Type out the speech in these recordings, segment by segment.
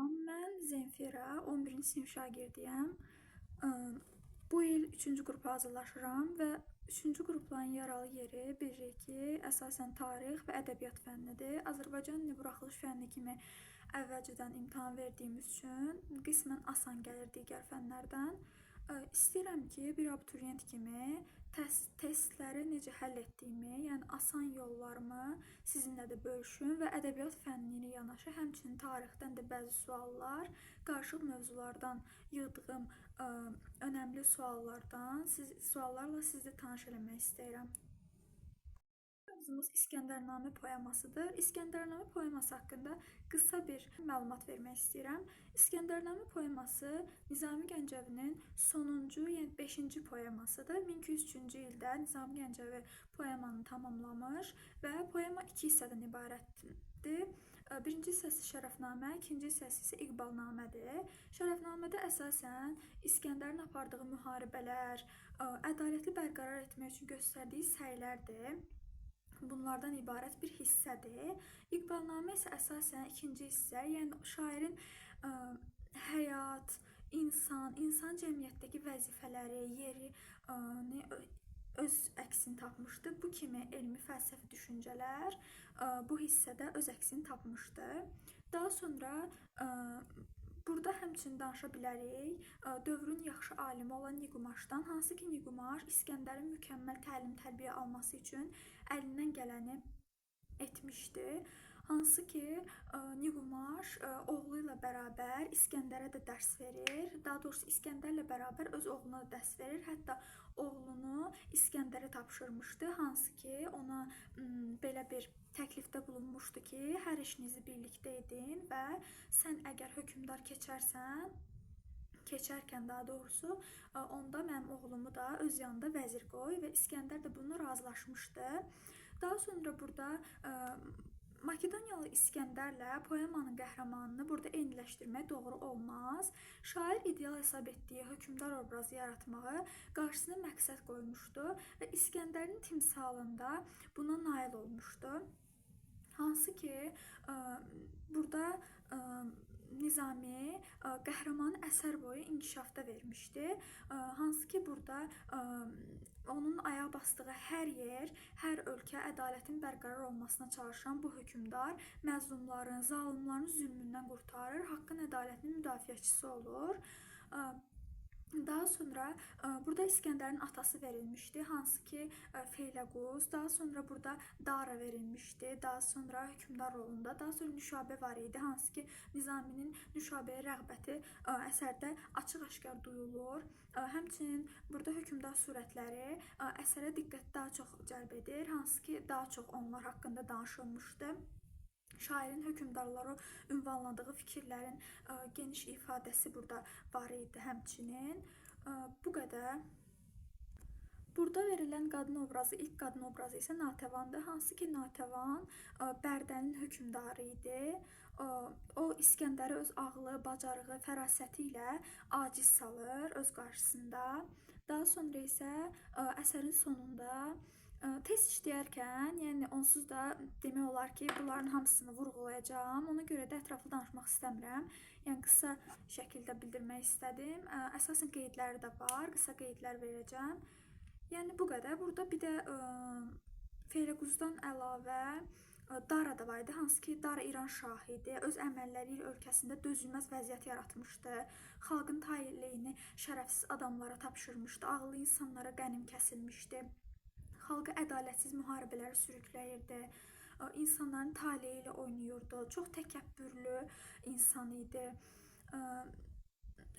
Mən Zemfira, 11-ci sinif şagirdiyəm. Bu il 3-cü qrupa hazırlaşıram və 3-cü qrupların yaralı yeri bilirik ki, əsasən tarix və ədəbiyyat fənnidir. Azərbaycan dili buraxılış fənni kimi əvvəlcədən imtahan verdiyimiz üçün qismən asan gəlir digər fənlərdən. İstəyirəm ki, bir abituriyent kimi testləri necə həll etdiyimi, yəni asan yollarımı sizinlə də bölüşüm və ədəbiyyat fənni ilə yanaşı həmçinin tarixdən də bəzi suallar, qarışıq mövzulardan yığdığım önəmli suallarla sizi tanış eləmək istəyirəm. Mövzumuz İskəndərnamə poemasıdır. İskəndərnamə poeması haqqında qısa bir məlumat vermək istəyirəm. İskəndərnamə poeması Nizami Gəncəvinin sonuncu, yəni 5-ci poemasıdır. 1203-cü ildə Nizami Gəncəvi poemanı tamamlamış və poema 2 hissədən ibarətdir. Birinci hissəsi Şərəfnamə, ikinci hissəsi isə İqbalnamədir. Şərəfnamədə əsasən İskəndərin apardığı müharibələr, ədalətli bərqərar etmək üçün göstərdiyi səylərdir. Bunlardan ibarət bir hissədir. İqbalnamə isə əsasən ikinci hissə, yəni şairin həyat, insan cəmiyyətdəki vəzifələri, yeri öz əksini tapmışdı. Bu kimi elmi fəlsəfi düşüncələr bu hissədə öz əksini tapmışdı. Daha sonra burada həmçinin danışa bilərik dövrün yaxşı alimi olan Niqumaşdan, hansı ki Niqumaş İskəndərin mükəmməl təlim-tərbiyə alması üçün əlindən gələni etmişdi. Hansı ki Niqumaş oğlu ilə bərabər İskəndərə də dərs verir. Daha doğrusu İskəndərlə bərabər öz oğluna da dərs verir. Hətta oğlunu İskəndərə tapşırmışdı. Hansı ki ona belə bir təklifdə bulunmuşdu ki, hər işinizi birlikdə edin və sən əgər hökmdar keçərkən daha doğrusu onda mənim oğlumu da öz yanında vəzir qoy və İskəndər də bunu razılaşmışdı. Daha sonra burada Makedoniyalı İskəndərlə poemanın qəhrəmanını burada eyniləşdirmək doğru olmaz. Şair ideal hesab etdiyi hökmdar obrazı yaratmağı qarşısına məqsəd qoymuşdu və İskəndərin timsalında buna nail olmuşdu. Hansı ki burada Nizami qəhrəmanı əsər boyu inkişafda vermişdi. Hansı ki burada onun ayaq basdığı hər yer, hər ölkə ədalətin bərqərar olmasına çalışan bu hökmdar məzlumların, zalimlərin zülmündən qurtarır, haqqın ədalətinin müdafiəçisi olur. Daha sonra burada İskəndərin atası verilmişdi, hansı ki Feyləquz. Daha sonra burada Dara verilmişdi, daha sonra hökmdar rolunda. Daha sonra Nüşabə var idi, hansı ki Nizaminin Nüşabəyə rəğbəti əsərdə açıq-aşkar duyulur. Həmçinin burada hökmdar surətləri əsərə diqqət daha çox cəlb edir, hansı ki daha çox onlar haqqında danışılmışdı. Şairin hökmdarları ünvanladığı fikirlərin geniş ifadəsi burada var idi həmçinin. Bu qədər. Burada verilən qadın obrazı, ilk qadın obrazı isə Natəvandır. Hansı ki Natəvan Bərdənin hökmdarı idi. O İskəndəri öz ağlı, bacarığı, fərasəti ilə aciz salır öz qarşısında. Daha sonra isə əsərin sonunda test işləyərkən, yəni onsuz da demək olar ki, bunların hamısını vurğulayacağam. Ona görə də ətraflı danışmaq istəmirəm. Yəni qısa şəkildə bildirmək istədim. Əsasən qeydləri də var, qısa qeydlər verəcəm. Yəni bu qədər. Burada bir də Feyləquzdan əlavə Dara da var idi, hansı ki Dara İran şahı idi. Öz əməlləri ilə ölkəsində dözülməz vəziyyət yaratmışdı. Xalqın taleyini şərəfsiz adamlara tapşırmışdı. Ağıllı insanlara qənim kəsilmişdi. Xalqı ədalətsiz müharibələrə sürükləyirdi. İnsanların taleyi ilə oynayırdı. Çox təkəbbürlü insan idi.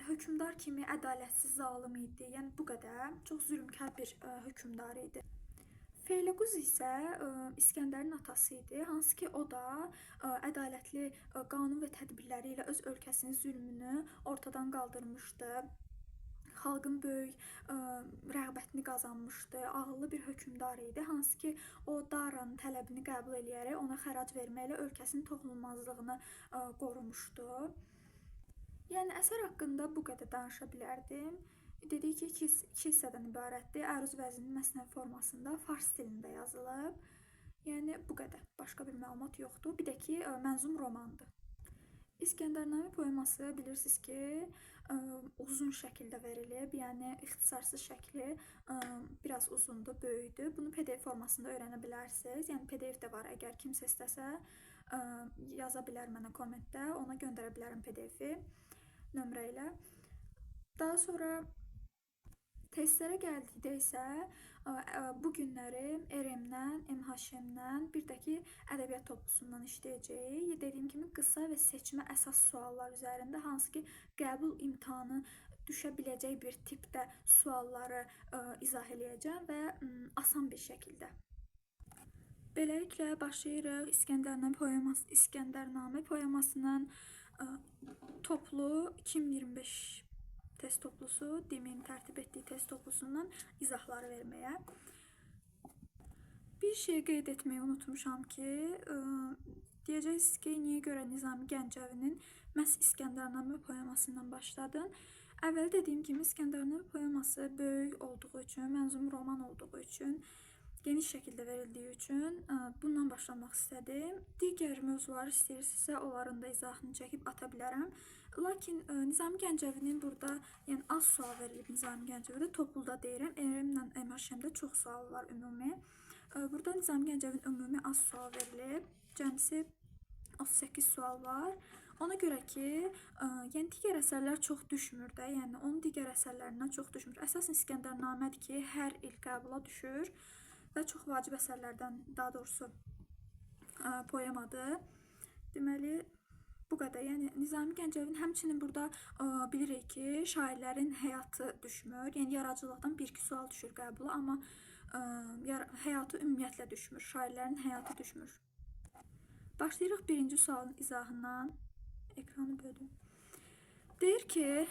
Hökmdar kimi ədalətsiz zalım idi. Yəni bu qədər. Çox zülmkar bir hökmdar idi. Feyləquz isə İskəndərin atası idi, hansı ki o da ədalətli qanun və tədbirləri ilə öz ölkəsinin zülmünü ortadan qaldırmışdı. Xalqın böyük rəğbətini qazanmışdı, ağıllı bir hökmdar idi, hansı ki o Daranın tələbini qəbul edərək ona xərac verməklə ölkəsinin toxunulmazlığını qorumuşdu. Yəni əsər haqqında bu qədər danışa bilərdim. Dedik ki, iki hissədən ibarətdir. Əruz vəzninin məsnəvi formasında fars dilində yazılıb. Yəni bu qədər. Başqa bir məlumat yoxdur. Bir də ki, mənzum romandır. İskəndərnamə poeması bilirsiniz ki, uzun şəkildə verilib, yəni ixtisarsız şəkli biraz uzundur, böyükdür. Bunu PDF formasında öyrənə bilərsiniz. Yəni PDF də var, əgər kimsə istəsə yaza bilər mənə kommentdə, ona göndərə bilərəm PDF-i nömrə ilə. Daha sonra testlərə gəldikdə isə bu günləri RM-dən, MHM-dən, bir də ki, ədəbiyyat toplusundan işləyəcəyik. Dediyim kimi qısa və seçmə əsas suallar üzərində, hansı ki, qəbul imtahanı düşə biləcək bir tipdə sualları izah eləyəcəm və asan bir şəkildə. Beləliklə başlayırıq İskəndərnamə poemasının toplu 2025 test toplusu, DİM-in tərtib etdiyi test toplusundan izahları verməyə. Bir şey qeyd etməyi unutmuşam ki, deyəcəksiniz ki, niyə görə Nizami Gəncəvinin məhz İskəndərnamə poemasından başladın? Əvvəl dediyim kimi, İskəndərnamə poeması böyük olduğu üçün, mənzum roman olduğu üçün, geniş şəkildə verildiyi üçün bundan başlamaq istədim. Digər mövzuları istəyirsinizsə, onların da izahını çəkib ata bilərəm. Lakin Nizami Gəncəvinin burada az sual verilib Nizami Gəncəvidə, topluda deyirəm. RM-lə MHM-də çox sual var ümumi. Burada Nizami Gəncəvin ümumi az sual verilib. Cəmsi 38 sual var. Ona görə ki, yəni digər əsərlər çox düşmür də, yəni onun digər əsərlərindən çox düşmür. Əsas İskəndərnamədir ki, hər il qəbula düşür və çox vacib əsərlərdən, daha doğrusu poemadır. Deməli, bu qədər. Yəni Nizami Gəncəvin həmçinin burada bilirik ki, şairlərin həyatı düşmür. Yəni yaradıcılıqdan bir-iki sual düşür qəbula, amma həyatı ümumiyyətlə düşmür. Şairlərin həyatı düşmür. Başlayırıq birinci sualın izahından. Ekranı böldüm. Deyir ki,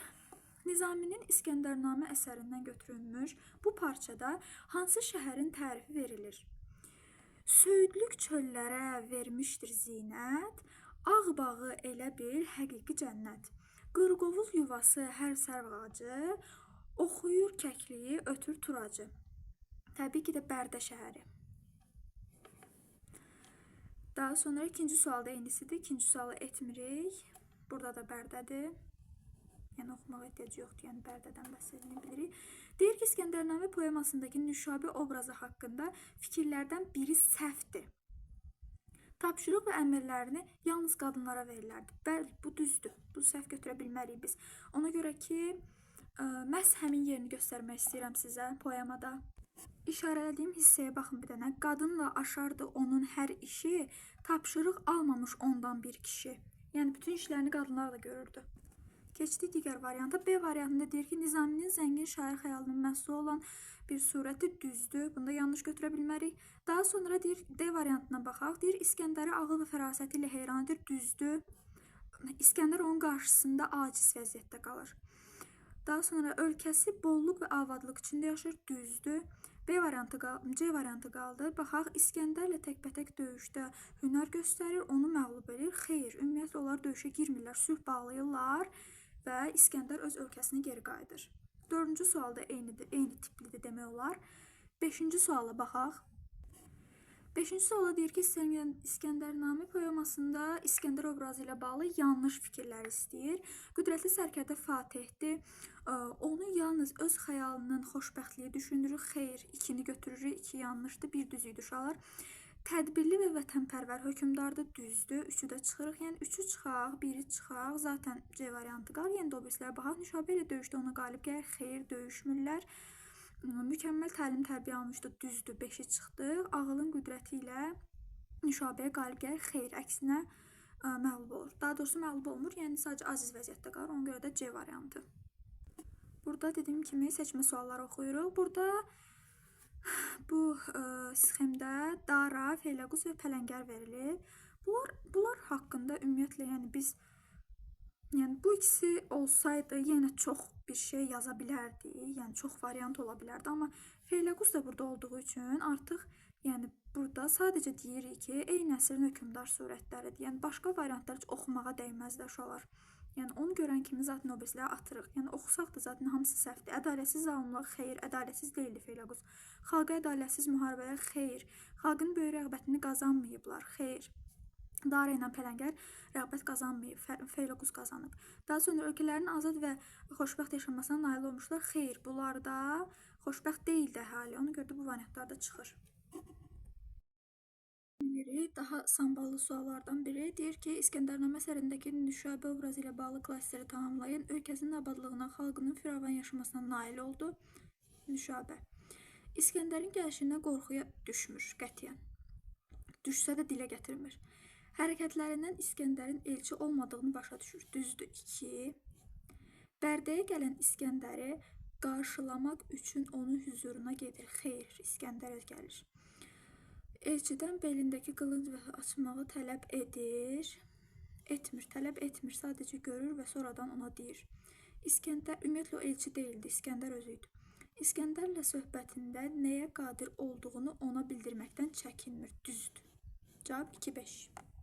Nizaminin İskəndərnamə əsərindən götürülmüş bu parçada hansı şəhərin tərifi verilir? Söyüdlük çöllərə vermişdir zinət, ağ bağı elə bil həqiqi cənnət. Qırqovul yuvası hər sərv ağacı, oxuyur kəkliyi ötür turacı. Təbii ki də Bərdə şəhəri. Daha sonra ikinci sualda eynisidir. İkinci sualı etmirik. Burada da Bərdədir. Yəni oxumaq ehtiyacı yoxdur, yəni Bərdədən bəhs edilini bilirik. Deyir ki, İskəndərnamə poemasındakı Nüşabə obrazı haqqında fikirlərdən biri səhvdir. Tapşırıq və əmrlərini yalnız qadınlara verilərdi. Bəli, bu düzdür. Bu səhv götürə bilmərik biz. Ona görə ki, məhz həmin yerini göstərmək istəyirəm sizə poemada. İşarələdiyim hissəyə baxın bir dənə. Qadınla aşardı onun hər işi, tapşırıq almamış ondan bir kişi. Yəni bütün işlərini qadınlar da görürdü. Keçdik digər varianta. B variantında deyir ki, Nizaminin zəngin şair xəyalının məhsulu olan bir surəti düzdür. Bunda yanlış götürə bilmərik. Daha sonra deyir, D variantına baxaq. Deyir, İskəndəri ağıl və fərasəti ilə heyran edir, düzdür. İskəndər onun qarşısında aciz vəziyyətdə qalır. Daha sonra ölkəsi bolluk və avadlıq içində yaşır, düzdür. C variantı qaldı. Baxaq, İskəndərlə təkbətək döyüşdə hünər göstərir, onu məğlub edir. Xeyr, ümumiyyətlə onlar döyüşə girmirlər, sülh bağlayırlar və İskəndər öz ölkəsinə geri qayıdır. Dördüncü sual da eyni tiplidir demək olar. Beşinci suala baxaq. Beşinci suala deyir ki, İskəndərnamə poemasında İskəndər obrazı ilə bağlı yanlış fikirlər istəyir. Qüdrətli sərkərdə Fatihdir. Onu yalnız öz xəyalının xoşbəxtliyi düşündürür. Xeyr, ikini götürürük, iki yanlışdır, bir düz idi uşaqlar. Tədbirli və vətənpərvər hökmdardır, düzdür. Üçü də çıxırıq, yəni üçü çıxaq, biri çıxaq. Zaten C variantı qalır, yəni də o birislərə baxaq. Nüşabə ilə döyüşdə ona qalib gəlir, xeyr, döyüşmürlər. Mükəmməl təlim tərbiyə almışdı, düzdür, 5-i çıxdı. Ağılın qüdrəti ilə Nüşabəyə qalib gəlir, xeyr, əksinə məğlub olur. Daha doğrusu məğlub olmur, yəni sadəcə aciz vəziyyətdə qalır, ona görə də C variantı. Burada dediyim kimi seçmə sualları oxuyuruq. Burada bu sxemdə Dara, Feyləqus və Pələngər verilir. Bunlar haqqında ümumiyyətlə, yəni biz bu ikisi olsaydı yenə çox bir şey yaza bilərdi, yəni çox variant ola bilərdi, amma Feyləqus da burada olduğu üçün artıq yəni burada sadəcə deyirik ki, eyni əsrin hökmdar surətləridir. Yəni başqa variantlar heç oxumağa dəyməzlər uşaqlar. Yəni onu görən kimi zaten o birisləri atırıq. Yəni oxusaq da zaten hamısı səhvdir. Ədalətsiz zalımlar, xeyr, ədalətsiz deyildi Feyləqus. Xalqa ədalətsiz müharibələr, xeyr. Xalqın böyük rəğbətini qazanmayıblar, xeyr. Dara ilə Pələngər rəğbət qazanmayıb, Feyloquz qazanıb. Daha sonra ölkələrin azad və xoşbəxt yaşamasına nail olmuşlar. Xeyr, bunlar da xoşbəxt deyil də əhali. Ona görə də bu variantlarda çıxır. Daha samballı suallardan biri deyir ki, İskəndərnamə əsərindəki Nüşabə obrazı ilə bağlı klasteri tamamlayın. Ölkəsinin abadlığına, xalqının firavan yaşamasına nail oldu. Nüşabə. İskəndərin gəlişindən qorxuya düşmür qətiyyən. Düşsə də dilə gətirmir. Hərəkətlərindən İskəndərin elçi olmadığını başa düşür. Düzdür 2. Bərdəyə gələn İskəndəri qarşılamaq üçün onun hüzuruna gedir. Xeyr, İskəndər gəlir. Elçidən belindəki qılınc açmağı tələb edir. Tələb etmir, sadəcə görür və sonradan ona deyir. İskəndər, ümumiyyətlə o elçi deyildi, İskəndər özü idi. İskəndərlə söhbətində nəyə qadir olduğunu ona bildirməkdən çəkinmir. Düzdür. Cavab 2-5.